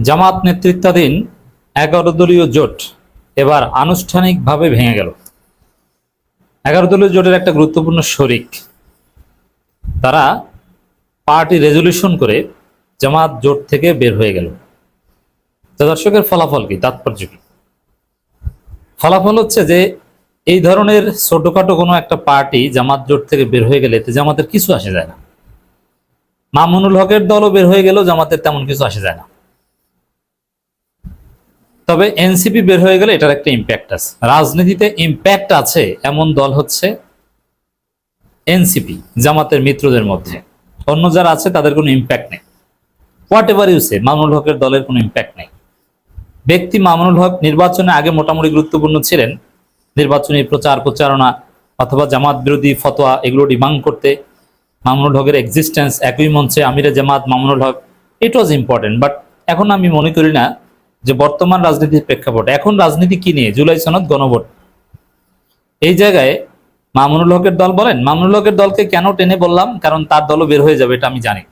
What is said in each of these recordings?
জামাত নেতৃত্বাধীন 11 দলীয় জোট এবার আনুষ্ঠানিকভাবে ভেঙে গেল। 11 দলীয় জোটের একটা গুরুত্বপূর্ণ শরিক তারা পার্টি রেজলিউশন করে জামাত জোট থেকে বের হয়ে গেল। তো দর্শকের ফলাফল কি, তাৎপর্য কি? ফলাফল হচ্ছে যে এই ধরনের ছোটখাটো কোনো একটা পার্টি জামাত জোট থেকে বের হয়ে গেলে এতে জামাতের কিছু আসে যায় না। মামুনুল হকের দলও বের হয়ে গেল, জামাতের তেমন কিছু আসে যায় না। তবে এনসিপি বের হয়ে গেলে এটার একটা ইম্প্যাক্ট আছে। রাজনীতিতে ইম্প্যাক্ট আছে এমন দল হচ্ছে এনসিপি, জামাতের মিত্রদের মধ্যে। অন্য যারা আছে তাদের কোনো ইম্প্যাক্ট নেই। হোয়াট এভার ইউ সে, মামুনুল হকের দলের কোনো ইম্প্যাক্ট নেই। ব্যক্তি মামুনুল হক নির্বাচনে আগে মোটামুটি গুরুত্বপূর্ণ ছিলেন, নির্বাচনী প্রচার প্রচারণা অথবা জামাত বিরোধী ফতোয়া এগুলো ডিবাং করতে মামুনুল হকের এক্সিস্টেন্স একই মঞ্চে আমিরে জামাত মামুনুল হক, ইট ওয়াজ ইম্পর্টেন্ট। বাট এখন আমি মনে করি না যে বর্তমান রাজনীতির প্রেক্ষাপটে এখন রাজনীতি কি নিয়ে, জুলাই সনদ, গণভোট, এই জায়গায় মামুনুল হকের দল বলেন। মামুনুল হকের দলকে কেন টেনে বললাম, কারণ তার দলও বের হয়ে যাবে এটা আমি জানি,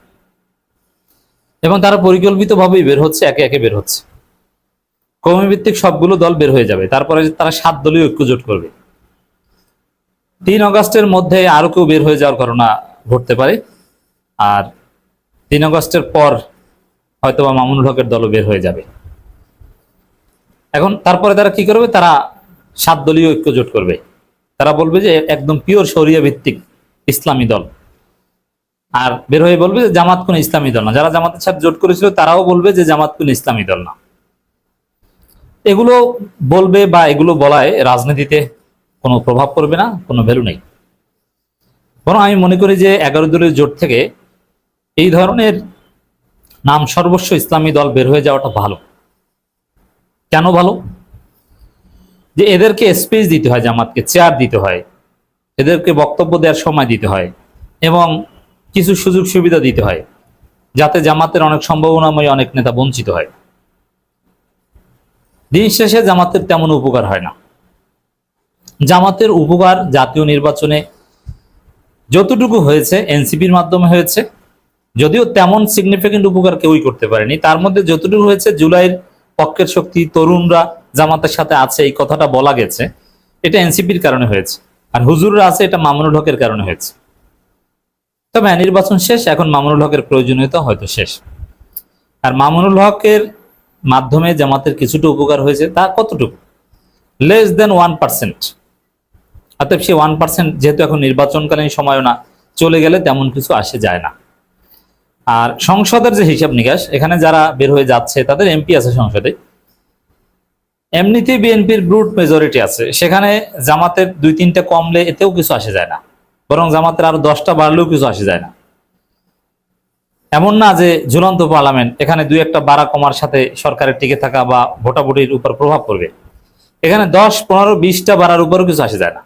এবং তারা পরিকল্পিতভাবেই বের হচ্ছে, একে একে বের হচ্ছে। কওমি ভিত্তিক সবগুলো দল বের হয়ে যাবে, তারপরে তারা 7 দলীয় ঐক্যজোট করবে। 3 আগস্টের মধ্যে আরো কেউ বের হয়ে যাওয়ার ঘটনা ঘটতে পারে, আর 3 আগস্টের পর হয়তোবা মামুনুল হকের দলও বের হয়ে যাবে। এখন তারপরে তারা কি করবে, তারা 7 দলীয় ঐক্যজোট করবে। তারা বলবে যে একদম পিওর শরিয়া ভিত্তিক ইসলামী দল, আর বের হয়ে বলবে যে জামাত কোন ইসলামী দল না। যারা জামাতের সাথে জোট করেছিল তারাও বলবে যে জামাত কোন ইসলামী দল না। এগুলো বলবে বা এগুলো বলায় রাজনীতিতে কোনো প্রভাব পড়বে না, কোনো ভ্যালু নেই। বরং আমি মনে করি যে 11 দলীয় জোট থেকে এই ধরনের নাম সর্বস্ব ইসলামী দল বের হয়ে যাওয়াটা ভালো। কেন ভালো? যে এদেরকে স্পেস দিতে হয়, জামাতকে চেয়ার দিতে হয়, এদেরকে বক্তব্য দেওয়ার সময় দিতে হয়, এবং কিছু সুযোগ সুবিধা দিতে হয়, যাতে জামাতের অনেক সম্ভাবনাময় অনেক নেতা বঞ্চিত হয়। দিন শেষে জামাতের তেমন উপকার হয় না। জামাতের উপকার জাতীয় নির্বাচনে যতটুকু হয়েছে এনসিপির মাধ্যমে হয়েছে, যদিও তেমন সিগনিফিকেন্ট উপকার কেউই করতে পারেনি। তার মধ্যে যতটুকু হয়েছে, জুলাইয়ের পক্ষের শক্তি তরুণরা জামাতের সাথে আছে এই কথাটা বলা গেছে, এটা এনসিপির কারণে হয়েছে। আর হুজুররা আছে, এটা মামুনুল হকের কারণে হয়েছে। তবে নির্বাচন শেষ, এখন মামুনুল হকের প্রয়োজনীয়তা হয়তো শেষ। আর মামুনুল হকের মাধ্যমে জামাতের কিছুটা উপকার হয়েছে, তা কতটুকু? Less than 1%। অতএব সেই 1% যেহেতু এখন নির্বাচনকালীন সময় না, চলে গেলে তেমন কিছু আসে যায় না। আর সংসদের যে হিসাব নিকাশ, এখানে যারা বের হয়ে যাচ্ছে তাদের এমপি আছে সংসদে, এমনিতেই বিএনপির ব্রুট মেজরিটি আছে, সেখানে জামাতের 2-3টা কমলে এতেও কিছু আসে যায় না, বরং জামাতের আরো 10টা বাড়লেও কিছু আসে যায় না। এমন না যে ঝুলন্ত পার্লামেন্ট, এখানে 2-1টা বাড়া কমার সাথে সরকারের টিকে থাকা বা ভোটাভুটির উপর প্রভাব পড়বে। এখানে 10, 15, 20টা বাড়ার উপরও কিছু আসে যায় না,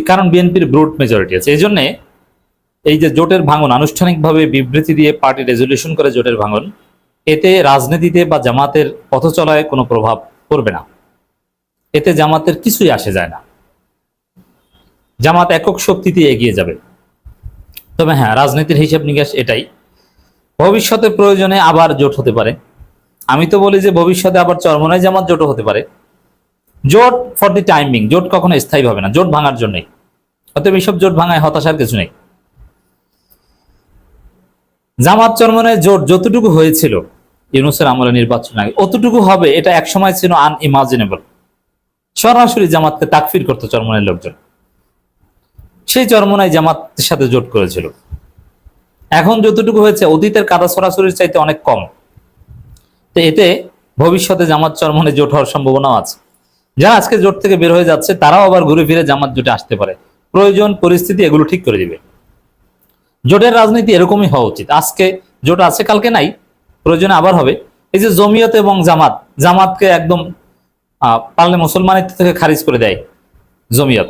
কারণ বিএনপির ব্রুট মেজরিটি আছে। এই জন্যে এই যে জোটের ভাঙন, আনুষ্ঠানিকভাবে বিবৃতি দিয়ে পার্টি রেজলিউশন করে জোটের ভাঙন, এতে রাজনীতিতে বা জামাতের পথ চলায় কোনো প্রভাব পড়বে না। এতে জামাতের কিছুই আসে যায় না, জামাত একক শক্তিতে এগিয়ে যাবে। তবে হ্যাঁ, রাজনীতির হিসাব নিকাশ এটাই। ভবিষ্যতে প্রয়োজনে আবার জোট হতে পারে। আমি তো বলি যে ভবিষ্যতে আবার চরমোনাই জামাত জোটও হতে পারে। জোট ফর দি টাইমিং, জোট কখনো স্থায়ী হবে না, জোট ভাঙার জন্যই। অতএব এইসব জোট ভাঙায় হতাশার কিছু নেই। জামাত চরমোনাই জোট যতটুকু হয়েছিল ইউনূসের আমলে নির্বাচন আগে, অতটুকু হবে এটা একসময় ছিল আনইমাজিনেবল। সরাসরি জামাতকে তাকফির করতো চরমোনাইয়ের লোকজন, সেই চরমোনাই জামাতের সাথে জোট করেছিল। এখন যতটুকু হয়েছে অতীতের কাদা সরাসরির চাইতে অনেক কম। তো এতে ভবিষ্যতে জামাত চরমোনাই জোট হওয়ার সম্ভাবনাও আছে। যারা আজকে জোট থেকে বের হয়ে যাচ্ছে তারাও আবার ঘুরে ফিরে জামাত জোটে আসতে পারে, প্রয়োজন পরিস্থিতি এগুলো ঠিক করে দিবে। জোটের রাজনীতি এরকমই হওয়া উচিত। আজকে জোট আছে, কালকে নাই, প্রয়োজনে আবার হবে। এই যে জমিয়ত এবং জামাত, জামাতকে একদম পারলে মুসলমানিত্ব থেকে খারিজ করে দেয় জমিয়ত,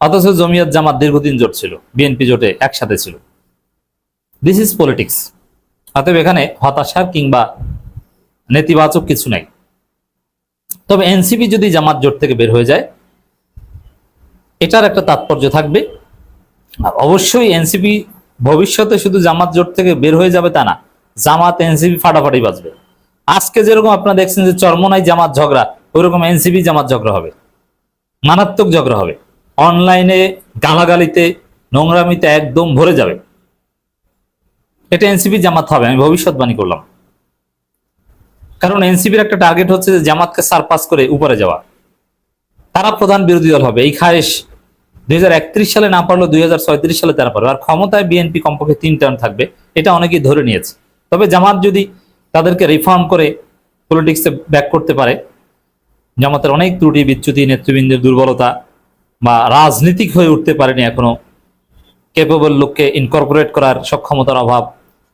অথচ জমিয়ত জামাত দীর্ঘদিন জোট ছিল, বিএনপি জোটে একসাথে ছিল। This is politics. অতএব এখানে হতাশার কিংবা নেতিবাচক কিছু নাই। তবে এনসিপি যদি জামাত জোট থেকে বের হয়ে যায়, এটার একটা তাৎপর্য থাকবে। অবশ্যই এনসিপি ভবিষ্যতে শুধু জামাত জোট থেকে বের হয়ে যাবে তা না, জামাত এনসিপি ফাটাফাটি বাজবে। আজকে যেরকম আপনারা দেখছেন যে চরমোনাই জামাত ঝগড়া, ওইরকম এনসিপি জামাত ঝগড়া হবে, মারাত্মক ঝগড়া হবে। অনলাইনে গালাগালিতে নোংরামিতে একদম ভরে যাবে। এটা এনসিপি জামাত হবে, আমি ভবিষ্যৎবাণী করলাম। কারণ এনসিপির একটা টার্গেট হচ্ছে যে জামাতকে সারপাস করে উপরে যাওয়া। তারা প্রধান বিরোধী দল হবে, এই খায়েশ 2031 সালে না পারলেও 2036 সালে তারা পারবে। আর ক্ষমতায় বিএনপি কমপক্ষে 3 টার্ম থাকবে, এটা অনেকেই ধরে নিয়েছে। তবে জামাত যদি তাদেরকে রিফর্ম করে পলিটিক্সে ব্যাক করতে পারে, জামাতের অনেক ত্রুটি বিচ্যুতি, নেতৃবৃন্দের দুর্বলতা, বা রাজনীতিক হয়ে উঠতে পারেনি এখনো, ক্যাপেবল লোককে ইনকর্পোরেট করার সক্ষমতার অভাব,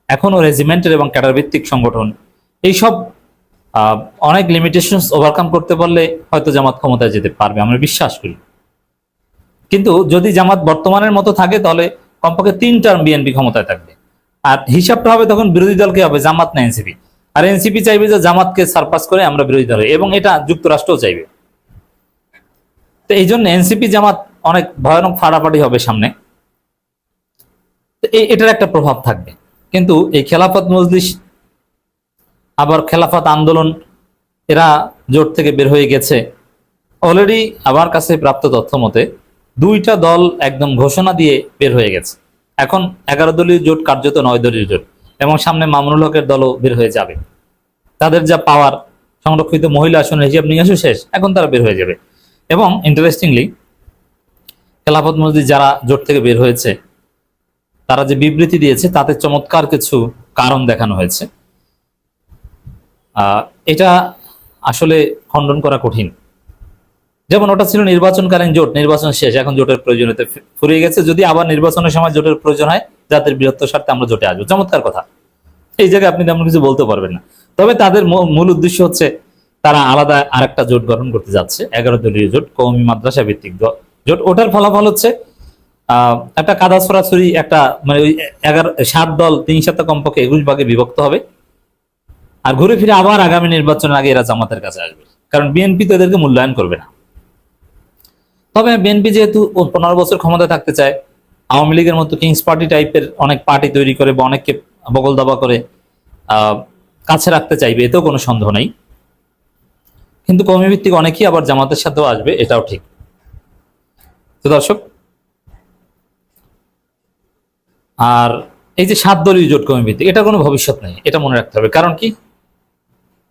এখনো রেজিমেন্টের এবং ক্যাডার ভিত্তিক সংগঠন, এইসব অনেক লিমিটেশন ওভারকাম করতে পারলে হয়তো জামাত ক্ষমতায় যেতে পারবে, আমরা বিশ্বাস করি। কিন্তু যদি জামাত বর্তমানের মতো থাকে তাহলে কমপক্ষে 3 টার্ম বিএনপি ক্ষমতায় থাকবে। আর হিসাবটা হবে তখন বিরোধী দলকে হবে, জামাত না এনসিপি। আর এনসিপি চাইবে যে জামাতকে সারপাস করে আমরা বিরোধী দল হই, এবং এটা যুক্তরাষ্ট্রও চাইবে। তো এই জন্য এনসিপি জামাত অনেক ভয়ানক ফাড়াফাড়ি হবে সামনে। এটার একটা প্রভাব থাকবে। কিন্তু এই খেলাফত মজলিস আবার খেলাফত আন্দোলন, এরা জোট থেকে বের হয়ে গেছে অলরেডি। আমার কাছে প্রাপ্ত তথ্য মতে 2টা দল একদম ঘোষণা দিয়ে বের হয়ে গেছে। এখন 11 দলীয় জোট কার্যত 9 দলীয় জোট, এবং সামনে মামুনুল হকের দলও বের হয়ে যাবে। তাদের যা পাওয়ার, সংরক্ষিত মহিলা আসনের হিসাব নিকাশও শেষ, এখন তারা বের হয়ে যাবে। এবং ইন্টারেস্টিংলি খেলাফত মজলিস যারা জোট থেকে বের হয়েছে, তারা যে বিবৃতি দিয়েছে তাতে চমৎকার কিছু কারণ দেখানো হয়েছে। এটা আসলে খণ্ডন করা কঠিন। যেমন ওটা ছিল নির্বাচনকালীন জোট, নির্বাচন শেষ, এখন জোটের প্রয়োজনীয়তা ফুরিয়ে গেছে। যদি আবার নির্বাচনের সময় জোটের প্রয়োজন হয়, জাতির বৃহত্তর স্বার্থে আমরা জোটে আসবো, চমৎকার কথা। এই জায়গায় আপনি তেমন কিছু বলতে পারবেন না। তবে তাদের মূল উদ্দেশ্য হচ্ছে তারা আলাদা আরেকটা জোট গঠন করতে যাচ্ছে, 11 দলীয় জোট, কওমি মাদ্রাসা ভিত্তিক জোট। ওটার ফলাফল হচ্ছে একটা কাদা ছড়াছড়ি, একটা মানে ওই 7 দল 3 সাথে কমপক্ষে 21 ভাগে বিভক্ত হবে। আর ঘুরে ফিরে আবার আগামী নির্বাচনের আগে এরা জামাতের কাছে আসবে, কারণ বিএনপি তো এদেরকে মূল্যায়ন করবে না। তবে বিএনপি যেহেতু 15 বছর ক্ষমতায় থাকতে চায়, আওয়ামী লীগের মতো কিংস পার্টি টাইপের অনেক পার্টি তৈরি করে বা অনেককে বগল দাবা করে কাছে রাখতে চাইবে, এতেও কোনো সন্দেহ নেই। কিন্তু কওমি ভিত্তিক অনেকেই আবার জামাতের সাথেও আসবে, এটাও ঠিক। তো দর্শক, আর এই যে 7 দলীয় জোট কওমি ভিত্তিক, এটা কোনো ভবিষ্যৎ নেই, এটা মনে রাখতে হবে। কারণ কি,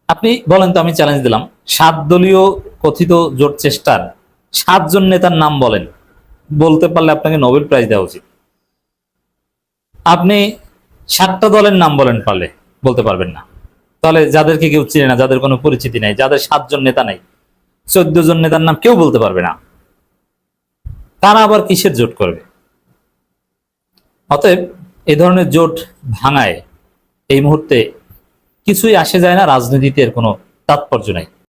আপনি বলেন তো, আমি চ্যালেঞ্জ দিলাম, 7 দলীয় কথিত জোট চেষ্টার 7 জন নেতার নাম বলেন, বলতে পারলে আপনাকে নোবেল প্রাইজ দেওয়া উচিত। আপনি 7টা দলের নাম বলেন, পারলে বলতে পারবেন না। তাহলে যাদেরকে কেউ চিনে না, যাদের কোনো পরিচিতি নাই, যাদের 7 জন নেতা নাই, 14 জন নেতার নাম কেউ বলতে পারবে না, তারা আবার কিসের জোট করবে? অতএব এই ধরনের জোট ভাঙায় এই মুহূর্তে কিছুই আসে যায় না, রাজনীতিতে এর কোনো তাৎপর্য নাই।